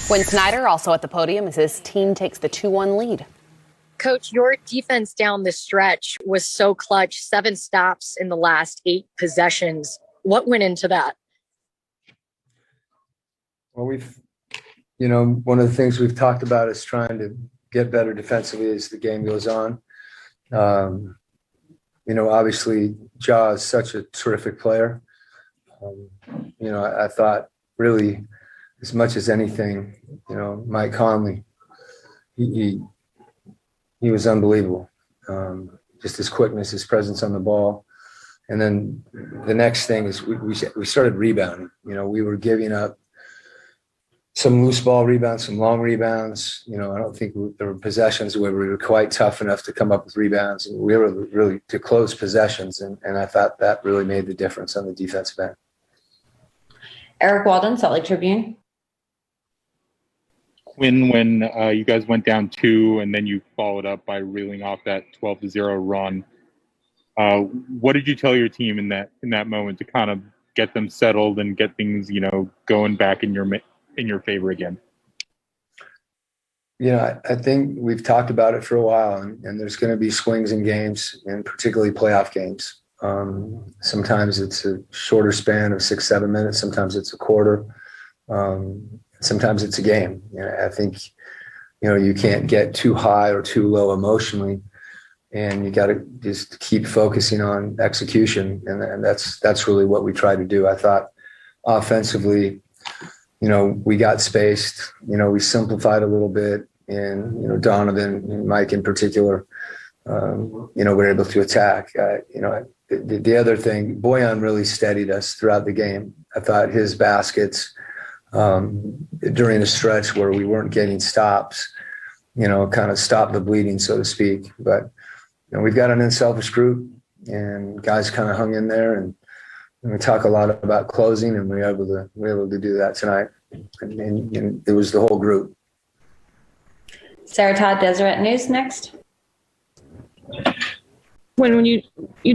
Quin Snyder also at the podium as his team takes the 2-1 lead. Coach, your defense down the stretch was so clutch, 7 stops in the last 8 possessions. What went into that? Well, one of the things we've talked about is trying to get better defensively as the game goes on. Obviously, Ja is such a terrific player. I thought really as much as anything, Mike Conley, he was unbelievable. Just his quickness, his presence on the ball. And then the next thing is we started rebounding. We were giving up some loose ball rebounds, some long rebounds. I don't think there were possessions where we were quite tough enough to come up with rebounds. And we were really to close possessions. And I thought that really made the difference on the defensive end. Eric Walden, Salt Lake Tribune. When you guys went down 2 and then you followed up by reeling off that 12-0 run, what did you tell your team in that moment to kind of get them settled and get things, going back in your favor again? I think we've talked about it for a while, and there's going to be swings in games, and particularly playoff games. Sometimes it's a shorter span of 6-7 minutes. Sometimes it's a quarter. Sometimes it's a game. I think, you can't get too high or too low emotionally, and you got to just keep focusing on execution. And that's really what we tried to do. I thought offensively, we got spaced, we simplified a little bit, and, Donovan and Mike in particular, were able to attack. The other thing, Bojan really steadied us throughout the game. I thought his baskets during a stretch where we weren't getting stops, kind of stopped the bleeding, so to speak. But we've got an unselfish group, and guys kind of hung in there, and we talk a lot about closing, and we were able to do that tonight. And it was the whole group. Sarah Todd, Deseret News, next. When you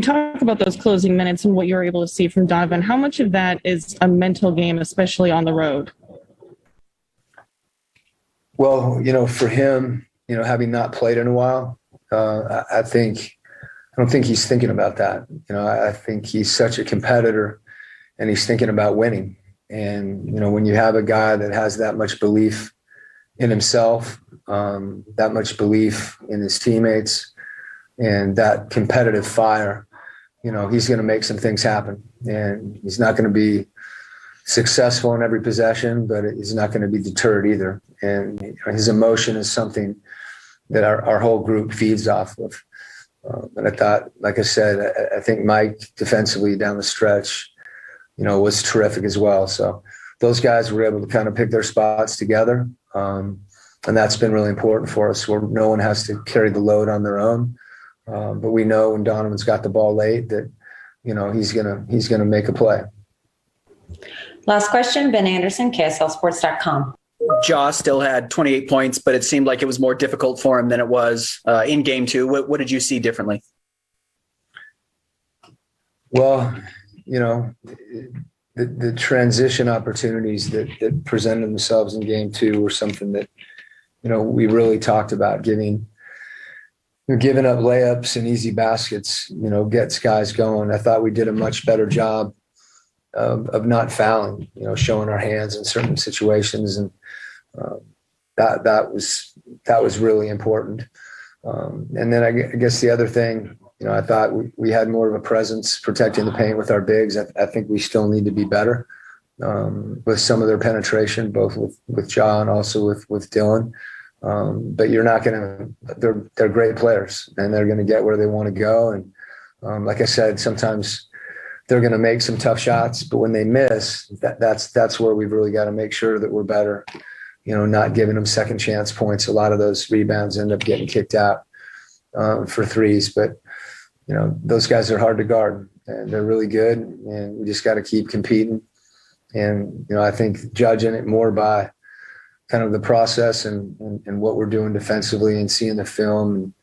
talk about those closing minutes and what you're able to see from Donovan, how much of that is a mental game, especially on the road? Well, for him, having not played in a while, I don't think he's thinking about that. I think he's such a competitor, and he's thinking about winning. And, when you have a guy that has that much belief in himself, that much belief in his teammates, and that competitive fire, he's going to make some things happen. And he's not going to be successful in every possession, but he's not going to be deterred either. And his emotion is something that our whole group feeds off of. And I thought, like I said, I think Mike defensively down the stretch, was terrific as well. So those guys were able to kind of pick their spots together. And that's been really important for us, where no one has to carry the load on their own. But we know when Donovan's got the ball late that, he's gonna make a play. Last question, Ben Anderson, KSLSports.com. Ja still had 28 points, but it seemed like it was more difficult for him than it was in game 2. What did you see differently? Well, the transition opportunities that presented themselves in game 2 were something that, we really talked about. Giving up layups and easy baskets, gets guys going. I thought we did a much better job of not fouling, showing our hands in certain situations. And that was really important. And then I guess the other thing, I thought we had more of a presence protecting the paint with our bigs. I think we still need to be better with some of their penetration, both with Ja and also with Dylan. But you're not going to, they're great players, and they're going to get where they want to go. And like I said, sometimes they're going to make some tough shots, but when they miss, that's where we've really got to make sure that we're better, not giving them second chance points. A lot of those rebounds end up getting kicked out for threes, but those guys are hard to guard, and they're really good, and we just got to keep competing. And, I think judging it more by kind of the process and what we're doing defensively and seeing the film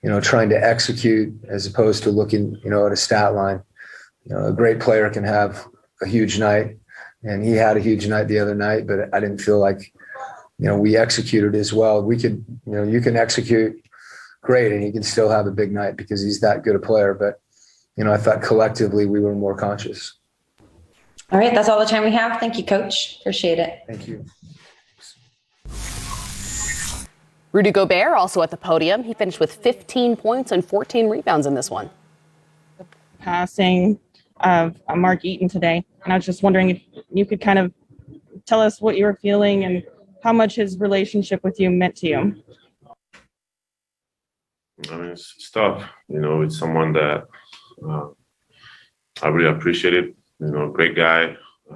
and, trying to execute as opposed to looking, at a stat line. A great player can have a huge night, and he had a huge night the other night, but I didn't feel like, we executed as well. We could, you can execute great and he can still have a big night because he's that good a player. But, I thought collectively we were more conscious. All right. That's all the time we have. Thank you, Coach. Appreciate it. Thank you. Rudy Gobert also at the podium. He finished with 15 points and 14 rebounds in this one. Passing of Mark Eaton today. And I was just wondering if you could kind of tell us what you were feeling and how much his relationship with you meant to you. I mean, it's tough. It's someone that I really appreciate it. Great guy.